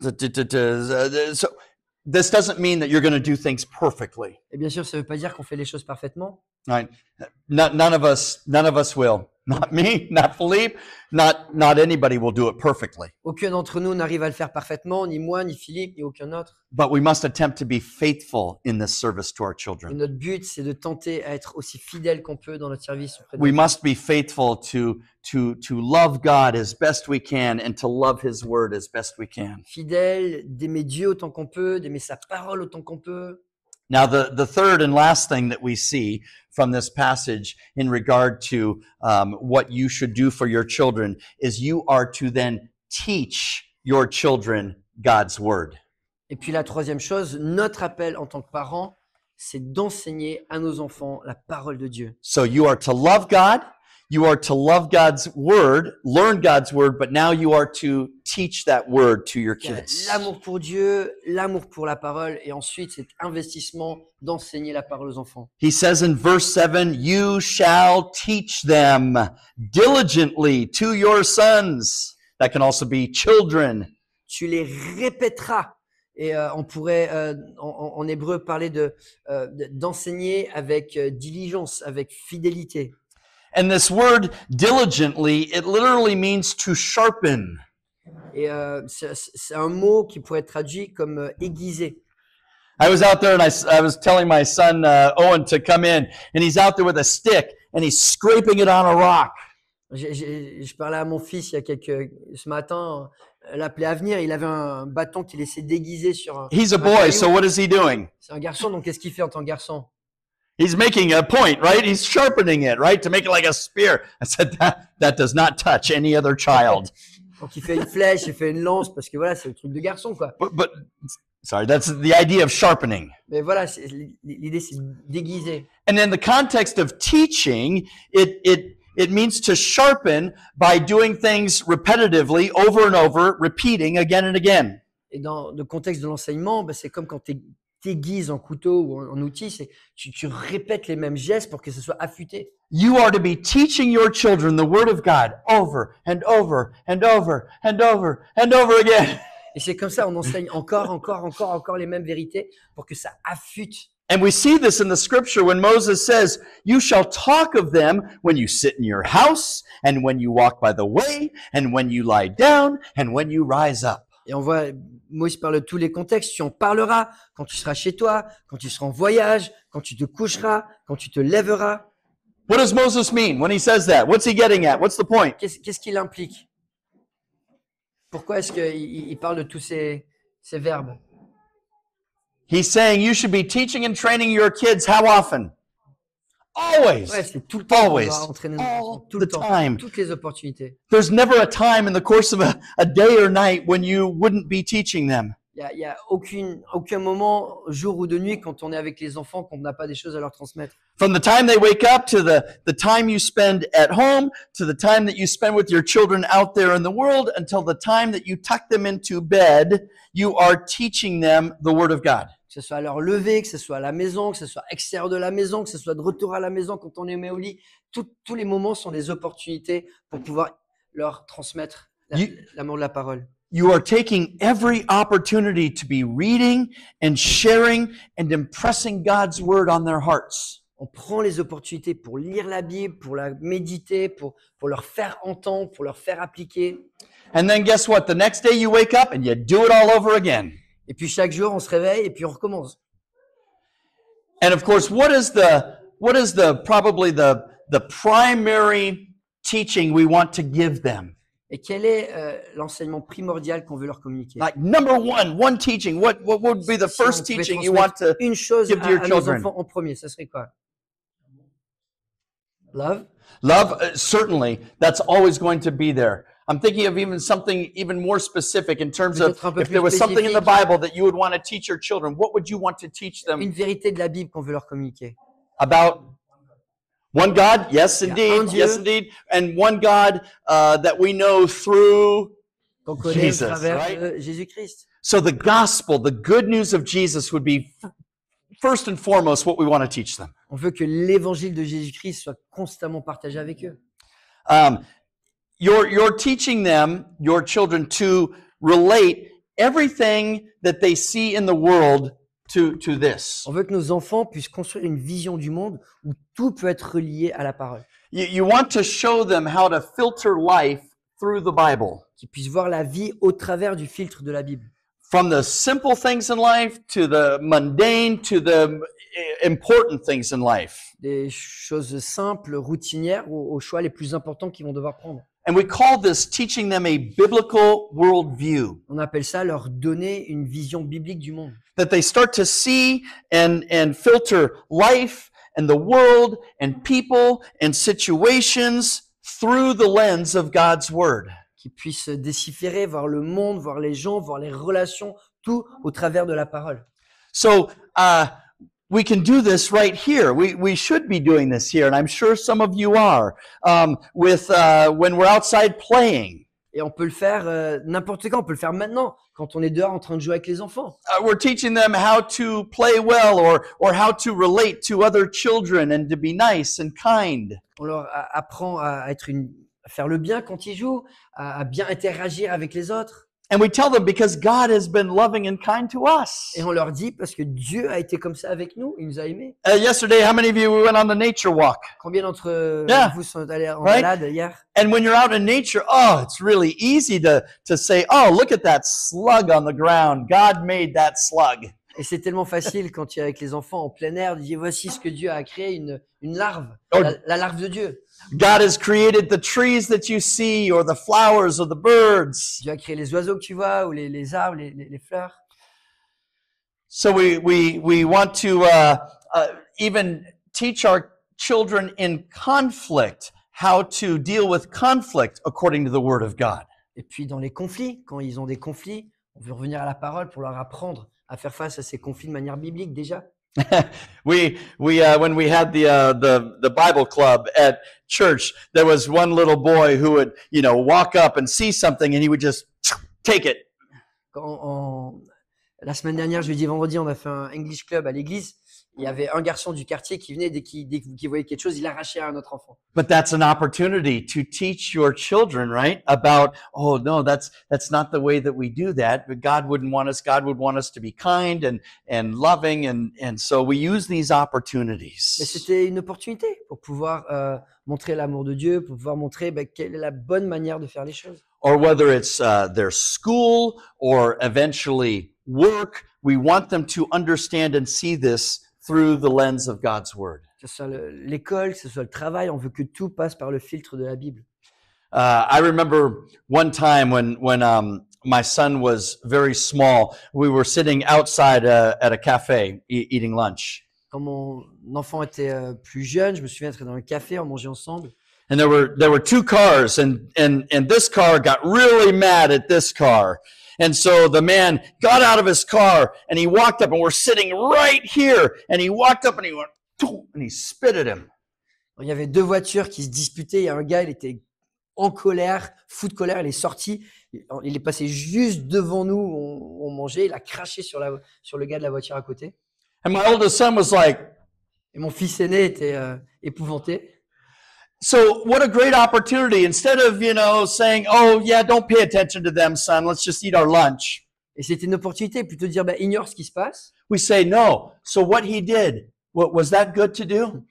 So this doesn't mean that you're going to do things perfectly, Et bien sûr, ça ne veut pas dire qu'on fait les choses parfaitement. right? None of us will. Not me, not Philippe, not anybody will do it perfectly. Aucun d'entre nous n'arrive à le faire parfaitement, ni moi, ni Philippe, ni aucun autre. But we must attempt to be faithful in this service to our Et children. notre but, c'est de tenter à être aussi fidèle qu'on peut dans notre service auprès de We Dieu. must be faithful to love God as best we can and to love His Word as best we can. Fidèle, d'aimer Dieu autant qu'on peut, d'aimer sa parole autant qu'on peut. Now, the third and last thing that we see from this passage in regard to what you should do for your children is you are to then teach your children God's Word. Et puis la troisième chose, notre appel en tant que parents, c'est d'enseigner à nos enfants la parole de Dieu. So you are to love God, you are to love God's Word, learn God's Word, but now you are to teach that Word to your Il y a kids. l'amour pour Dieu, l'amour pour la parole, et ensuite cet investissement d'enseigner la parole aux enfants. He says in verse 7, you shall teach them diligently to your sons. That can also be children. Tu les répéteras. Et on pourrait en hébreu parler d'enseigner avec diligence, avec fidélité. And this word diligently, it literally means to sharpen. Et c'est un mot qui pourrait être traduit comme aiguiser. I was out there and I was telling my son Owen to come in, and he's out there with a stick and he's scraping it on a rock. Je parlais à mon fils ce matin, l'appelait à venir, il avait un bâton qu'il essaie d'aiguiser sur un He's a un boy, caillou. so what is he doing? C'est un garçon, donc qu'est-ce qu'il fait en tant que garçon? He's making a point, right? He's sharpening it, right? To make it like a spear. I said that does not touch any other child. Donc il fait une flèche, il fait une lance, parce que voilà, c'est le truc de garçon, quoi. But Sorry, that's the idea of sharpening. Mais voilà, l'idée, c'est déguiser. And in the context of teaching, it means to sharpen by doing things repetitively, over and over, repeating again and again. Et dans le contexte de l'enseignement, c'est comme quand tu t'aiguises en couteau ou en outil, c'est tu répètes les mêmes gestes pour que ce soit affûté. You are to be teaching your children the Word of God over and over and over and over and over again. Et c'est comme ça, on enseigne encore les mêmes vérités pour que ça affûte. And we see this in the scripture when Moses says, "You shall talk of them when you sit in your house, and when you walk by the way, and when you lie down, and when you rise up." Et on voit, Moïse parle de tous les contextes. Tu en parleras quand tu seras chez toi, quand tu seras en voyage, quand tu te coucheras, quand tu te lèveras. What does Moses mean when he says that? What's he getting at? What's the point? Qu'est-ce qu'il implique? Pourquoi est-ce qu'il parle de tous ces verbes? He's saying you should be teaching and training your kids how often? Always. Ouais, c'est tout le temps qu'on Always. doit entraîner nos enfants, All tout le the temps, time. toutes les opportunités. There's never a time in the course of a day or night when you wouldn't be teaching them. Il y a aucun moment, jour ou de nuit, quand on est avec les enfants, qu'on n'a pas des choses à leur transmettre. From the time they wake up to the time you spend at home, to the time that you spend with your children out there in the world, until the time that you tuck them into bed, you are teaching them the Word of God. Que ce soit à leur lever, que ce soit à la maison, que ce soit extérieur de la maison, que ce soit de retour à la maison quand on les met au lit. Tous les moments sont des opportunités pour pouvoir leur transmettre l'amour de la parole. You are taking every opportunity to be reading and sharing and impressing God's Word on their hearts. On prend les opportunités pour lire la Bible, pour la méditer, pour leur faire entendre, pour leur faire appliquer. And then guess what? The next day you wake up and you do it all over again. Et puis chaque jour, on se réveille et puis on recommence. And of course, what is probably the primary teaching we want to give them? Et quel est l'enseignement primordial qu'on veut leur communiquer? Like number one teaching. What would be the Si on first pouvait teaching you want to une chose give to your à nos children? enfants en premier, ça serait quoi? Love? Love? Certainly, that's always going to be there. I'm thinking of even something even more specific in terms of Peut-être un peu if there was plus something in the spécifique. Bible that you would want to teach your children, what would you want to teach them Une vérité de la Bible qu'on veut leur communiquer. about? One God? Yes, Il y a un indeed. Dieu. Yes, indeed. And one God that we know through Qu'on connaît Jesus, au travers right? de Jésus-Christ. So the gospel, the good news of Jesus would be first and foremost what we want to teach them. On veut que l'évangile de Jésus-Christ soit constamment partagé avec eux. You're teaching them, your children, to relate everything that they see in the world to this. On veut que nos enfants puissent construire une vision du monde où tout peut être relié à la parole. You want to show them how to filter life through the Bible. Qu'ils puissent voir la vie au travers du filtre de la Bible. From the simple things in life to the mundane to the important things in life. Des choses simples, routinières, aux choix les plus importants qu'ils vont devoir prendre. And we call this teaching them a biblical worldview. On appelle ça leur donner une vision biblique du monde. That they start to see and filter life and the world and people and situations through the lens of God's Word. Qu'ils puissent déchiffrer, voir le monde, voir les gens, voir les relations, tout au travers de la parole. So we can do this right here. We should be doing this here, and I'm sure some of you are, when we're outside playing. Et on peut le faire n'importe quand, on peut le faire maintenant, quand on est dehors en train de jouer avec les enfants. We're teaching them how to play well or how to relate to other children and to be nice and kind. On leur apprend à faire le bien quand ils jouent, à bien interagir avec les autres. And we tell them because God has been loving and kind to us. Et on leur dit parce que Dieu a été comme ça avec nous, il nous a aimés. Yesterday, how many of you went on the nature walk? Combien d'entre Yeah. vous sont allés en Right? balade hier? And when you're out in nature, it's really easy to say, oh, look at that slug on the ground. God made that slug. Et c'est tellement facile quand tu es avec les enfants en plein air de dire voici ce que Dieu a créé, une larve, Oh. la larve de Dieu. God has created the trees that you see or the flowers or the birds. Dieu a créé les oiseaux que tu vois ou les arbres, les fleurs. So we want to even teach our children in conflict how to deal with conflict according to the Word of God. Et puis dans les conflits, quand ils ont des conflits, on veut revenir à la parole pour leur apprendre à faire face à ces conflits de manière biblique déjà. When we had the Bible club at church, there was one little boy who would, walk up and see something and he would just take it. La semaine dernière, jeudi et vendredi, on a fait un English Club à l'église. Il y avait un garçon du quartier qui venait, dès qu'il voyait quelque chose, il arrachait à un autre enfant. But that's an opportunity to teach your children, right? About, oh no, that's not the way that we do that. But God would want us to be kind and loving, and so we use these Mais opportunities. c'était une opportunité pour pouvoir montrer l'amour de Dieu, pour pouvoir montrer quelle est la bonne manière de faire les choses. Or whether it's their school or eventually work, we want them to understand and see this through the lens of God's Word. Que ce soit l'école, que ce soit le travail, on veut que tout passe par le filtre de la Bible. I remember one time when my son was very small, we were sitting outside at a cafe eating lunch. Quand mon enfant était plus jeune, je me souviens être dans un café, on mangeait ensemble. And there were two cars, and this car got really mad at this car. And so the man got out of his car and he walked up, and we're sitting right here. And he walked up and he went, and he spit at him. Il y avait deux voitures qui se disputaient. Il y a un gars, il était en colère, fou de colère. Il est sorti, il est passé juste devant nous. On mangeait, il a craché sur le gars de la voiture à côté. And my oldest son was like, Et mon fils aîné était épouvanté. so what a great opportunity. Instead of, saying, oh yeah, don't pay attention to them, son, let's just eat our lunch. Et c'était une opportunité plutôt de dire, ignore ce qui se passe. We say, no. So what he did, was that good to do?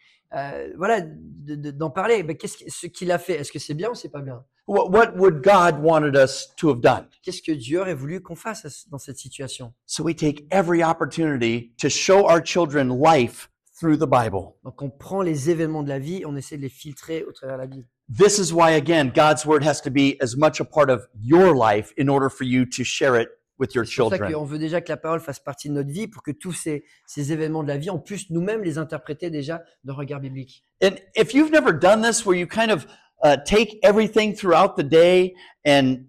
Voilà, d'en parler. Ce qu'il a fait, est-ce que c'est bien ou c'est pas bien? What would God wanted us to have done? Qu'est-ce que Dieu aurait voulu qu'on fasse dans cette situation? So we take every opportunity to show our children life through the Bible. Donc on prend les événements de la vie, on essaie de les filtrer au travers de la Bible. This is why, again, God's Word has to be as much a part of your life in order for you to share it with your C'est pour ça children. qu'on veut déjà que la parole fasse partie de notre vie pour que tous ces événements de la vie, on puisse nous-mêmes les interpréter déjà d'un regard biblique. And if you've never done this, where you kind of take everything throughout the day and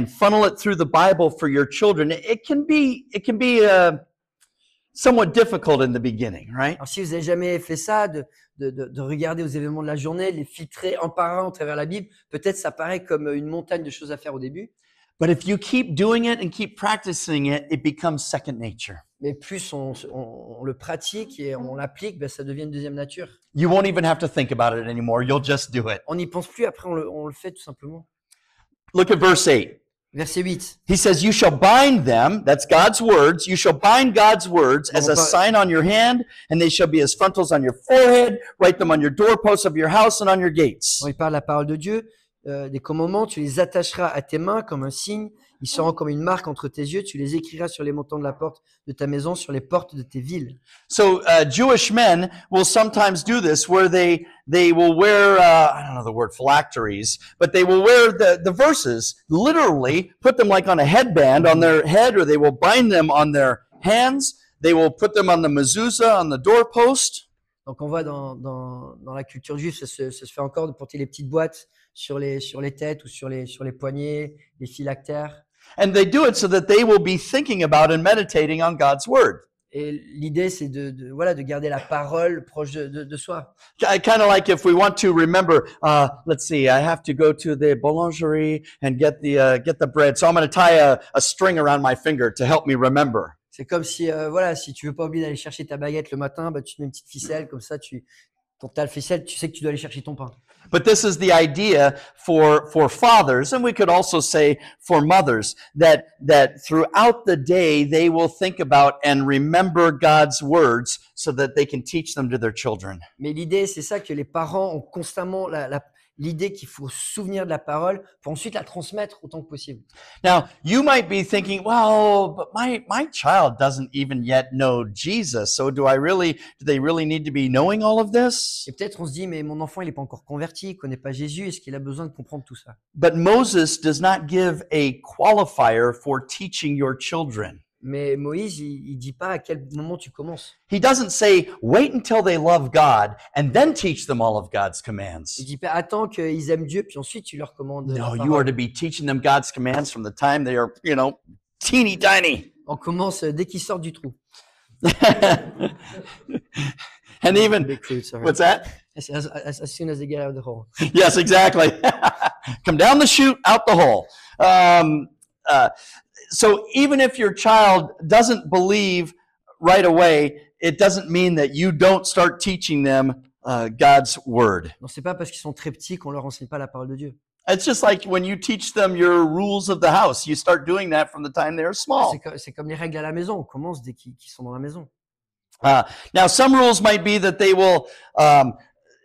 funnel it through the Bible for your children, it can be somewhat difficult in the beginning, right? Alors si vous n'avez jamais fait ça, de regarder aux événements de la journée, les filtrer un par un à travers la Bible, peut-être ça paraît comme une montagne de choses à faire au début. But if you keep doing it and keep practicing it, it becomes second nature. Mais plus on le pratique et on l'applique, ça devient une deuxième nature. You won't even have to think about it anymore. You'll just do it. On n'y pense plus, après on le fait tout simplement. Look at verse 8. Verset 8. He says, you shall bind them, that's God's words, you shall bind God's words as a sign on your hand, and they shall be as frontals on your forehead, write them on your doorposts of your house and on your gates. Quand il parle la parole de Dieu, des commandements, tu les attacheras à tes mains comme un signe, ils seront comme une marque entre tes yeux, tu les écriras sur les montants de la porte de ta maison, sur les portes de tes villes. So Jewish men will sometimes do this, where they will wear, I don't know the word phylacteries, but they will wear the verses, literally put them like on a headband on their head, or they will bind them on their hands, they will put them on the mezuzah, on the doorpost. Donc on voit dans la culture juive, ça se fait encore de porter les petites boîtes sur les têtes ou sur les poignets, les phylactères. And they do it so that they will be thinking about and meditating on God's word. Et l'idée, c'est de garder la parole proche de soi. Kind of like if we want to remember, let's see, I have to go to the boulangerie and get the bread. So I'm going to tie a string around my finger to help me remember. C'est comme si, si tu veux pas oublier d'aller chercher ta baguette le matin, tu te mets une petite ficelle, comme ça, quand tu as le ficelle, tu sais que tu dois aller chercher ton pain. But this is the idea for fathers, and we could also say for mothers, that throughout the day they will think about and remember God's words so that they can teach them to their children. Mais l'idée, c'est ça, que les parents ont constamment l'idée qu'il faut se souvenir de la parole pour ensuite la transmettre autant que possible. Now, you might be thinking, well, but my child doesn't even yet know Jesus, so do they really need to be knowing all of this? Et peut-être on se dit, mais mon enfant, il n'est pas encore converti, il ne connaît pas Jésus, est-ce qu'il a besoin de comprendre tout ça? But Moses does not give a qualifier for teaching your children. Mais Moïse, il dit pas à quel moment tu commences. He doesn't say, wait until they love God and then teach them all of God's commands. Il dit pas, attends qu'ils aiment Dieu, puis ensuite tu leur commandes. No, you are to be teaching them God's commands from the time they are, teeny tiny. On commence dès qu'ils sortent du trou. And even, Big fruit, sorry. what's that? As soon as they get out of the hole. Yes, exactly. Come down the chute, out the hole. So even if your child doesn't believe right away, it doesn't mean that you don't start teaching them God's word. Non, c'est pas parce qu'ils sont très petits qu'on leur enseigne pas la parole de Dieu. It's just like when you teach them your rules of the house, you start doing that from the time they're small. C'est comme les règles à la maison. On commence dès qu'ils sont dans la maison. Now, some rules might be that they will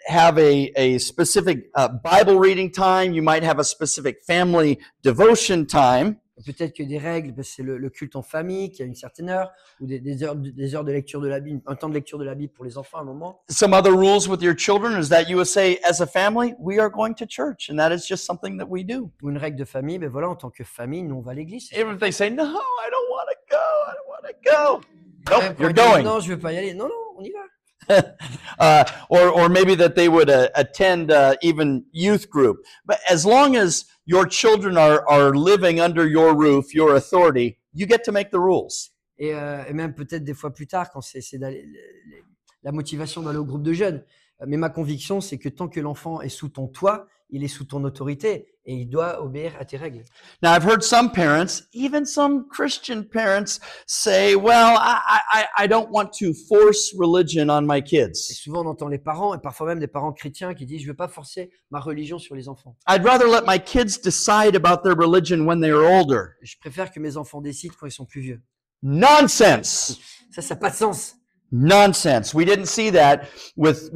have a specific Bible reading time. You might have a specific family devotion time. Peut-être que des règles, c'est le culte en famille qui a une certaine heure, ou des heures de lecture de la Bible, un temps de lecture de la Bible pour les enfants à un moment. Some other rules with your children is that you will say, as a family, we are going to church, and that is just something that we do. Ou une règle de famille, ben voilà, en tant que famille, nous on va à l'église. Even if they say, no, I don't want to go, I don't want to go. Nope, Ouais, you're quand ils disent, going. non, je veux pas y aller. Non, on y va. Or maybe that they would attend even youth group. But as long as your children are living under your roof, your authority, you get to make the rules. Et même peut-être des fois plus tard, quand c'est la motivation d'aller au groupe de jeunes. Mais ma conviction, c'est que tant que l'enfant est sous ton toit, il est sous ton autorité et il doit obéir à tes règles. Now, I've heard some parents, even some Christian parents, say, well, I don't want to force religion on my Et kids. souvent, on entend les parents, et parfois même des parents chrétiens, qui disent « Je ne veux pas forcer ma religion sur les enfants. I'd rather let my kids decide about their religion when they are older. Je préfère que mes enfants décident quand ils sont plus vieux. » Nonsense. Ça n'a pas de sens. Nonsense. We didn't see that with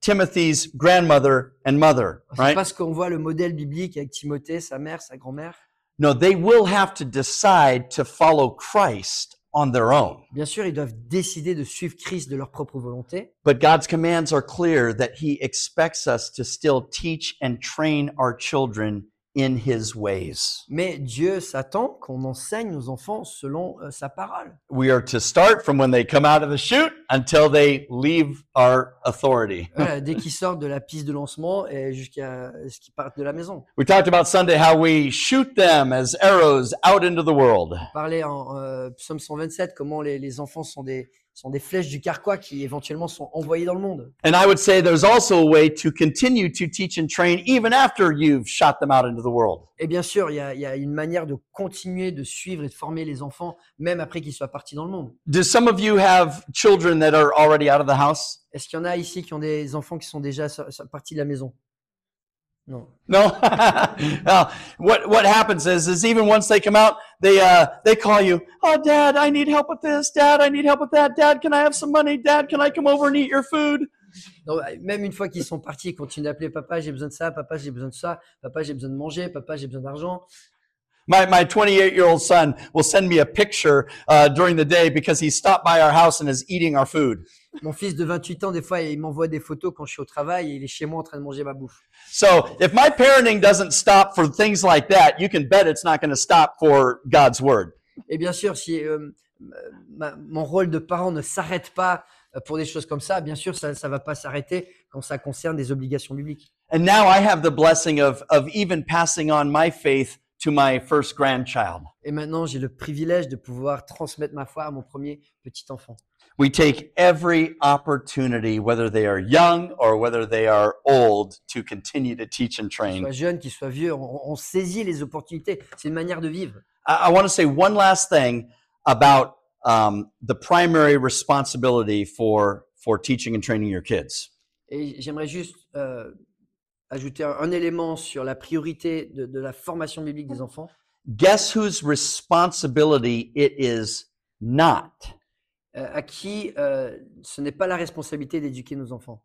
Timothy's grandmother and mother, C'est right? parce qu'on voit le modèle biblique avec Timothée, sa mère, sa grand-mère. No, they will have to decide to follow Christ on their own. Bien sûr, ils doivent décider de suivre Christ de leur propre volonté. But God's commands are clear that He expects us to still teach and train our children in His ways. Mais Dieu s'attend qu'on enseigne nos enfants selon sa parole. We are to start from when they come out of the chute until they leave our authority. Voilà, dès qu'ils sortent de la piste de lancement et jusqu'à ce qu'ils partent de la maison. We talked about Sunday how we shoot them as arrows out into the world. On parlait en Psaume 127 comment les enfants sont des flèches du carquois qui éventuellement sont envoyées dans le monde. And I would say there's also a way to continue to teach and train even after you've shot them out into the world. Et bien sûr, il y a une manière de continuer de suivre et de former les enfants, même après qu'ils soient partis dans le monde. Do some of you have children that are already out of the house? Est-ce qu'il y en a ici qui ont des enfants qui sont déjà partis de la maison? Non. No. Well, what happens is even once they come out, they call you. Oh, Dad, I need help with this. Dad, I need help with that. Dad, can I have some money? Dad, can I come over and eat your food? Non, même une fois qu'ils sont partis, ils continuent d'appeler papa, j'ai besoin de ça, papa, j'ai besoin de ça, papa, j'ai besoin de manger, papa, j'ai besoin d'argent. My 28-year-old son will send me a picture during the day because he stopped by our house and is eating our food. Mon fils de 28 ans, des fois, il m'envoie des photos quand je suis au travail et il est chez moi en train de manger ma bouffe. So if my parenting doesn't stop for things like that, you can bet it's not going to stop for God's word. Et bien sûr, si mon rôle de parent ne s'arrête pas pour des choses comme ça, bien sûr, ça ne va pas s'arrêter quand ça concerne des obligations bibliques. And now I have the blessing of even passing on my faith to my first grandchild. Et maintenant, j'ai le privilège de pouvoir transmettre ma foi à mon premier petit enfant. We take every opportunity, whether they are young or whether they are old, to continue to teach and Qu'il train. soit jeune, qu'il soit vieux, on saisit les opportunités. C'est une manière de vivre. I want to say one last thing about the primary responsibility for teaching and training your kids. Et j'aimerais juste ajouter un élément sur la priorité de la formation biblique des enfants. Guess whose responsibility it is not? À qui ce n'est pas la responsabilité d'éduquer nos enfants.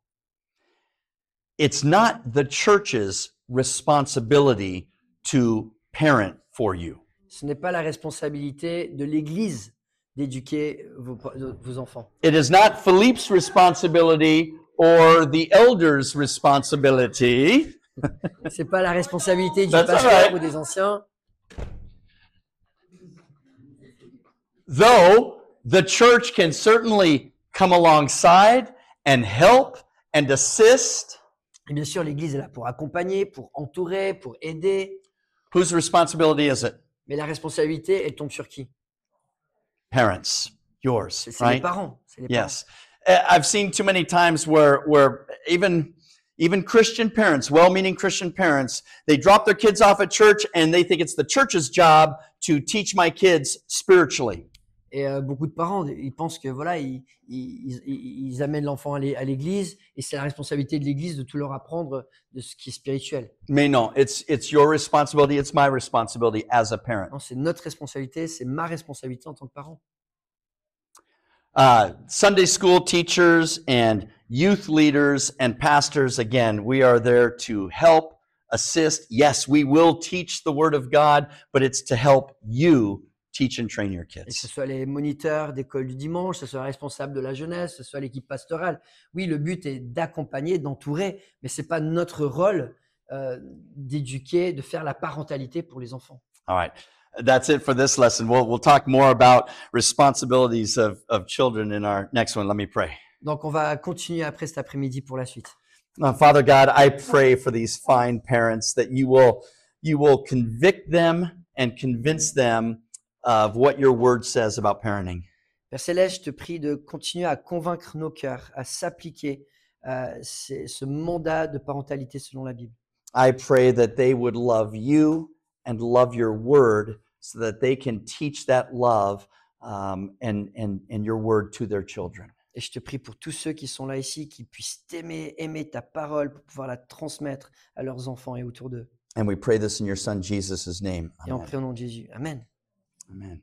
It's not the church's responsibility to parent for you. Ce n'est pas la responsabilité de l'Église d'éduquer vos enfants. It is not Philippe's responsibility or the elder's responsibility. C'est pas la responsabilité du That's all pasteur right. ou des anciens. Though the church can certainly come alongside and help and assist. Et bien sûr, l'Église est là pour accompagner, pour entourer, pour aider. Whose responsibility is it? Mais la responsabilité, elle tombe sur qui? Parents, yours, C'est les right? parents. C'est les parents. Yes. I've seen too many times where even Christian parents, well-meaning Christian parents, they drop their kids off at church and they think it's the church's job to teach my kids spiritually. Et beaucoup de parents, ils pensent que voilà, ils amènent l'enfant à l'église et c'est la responsabilité de l'église de tout leur apprendre de ce qui est spirituel. Mais non, it's your responsibility, it's my responsibility as a parent. Non, c'est notre responsabilité, c'est ma responsabilité en tant que parent. Sunday school teachers and youth leaders and pastors, again, we are there to help, assist. Yes, we will teach the Word of God, but it's to help you teach and train your Et que ce kids. soit les moniteurs d'école du dimanche, que ce soit le responsable de la jeunesse, que ce soit l'équipe pastorale. Oui, le but est d'accompagner, d'entourer, mais c'est pas notre rôle d'éduquer, de faire la parentalité pour les enfants. All right. That's it for this lesson. We'll talk more about responsibilities of children in our next one. Let me pray. Donc, on va continuer après cet après-midi pour la suite. Father God, I pray for these fine parents that you will convict them and convince them of what your word says about parenting. Père Céleste, je te prie de continuer à convaincre nos cœurs, à s'appliquer ce mandat de parentalité selon la Bible. I pray that they would love you and love your word so that they can teach that love and your word to their children. Et je te prie pour tous ceux qui sont là ici, qui puissent t'aimer, aimer ta parole pour pouvoir la transmettre à leurs enfants et autour d'eux. And we pray this in your son Jesus' name. Et en Amen. priant au nom de Jésus. Amen. Amen.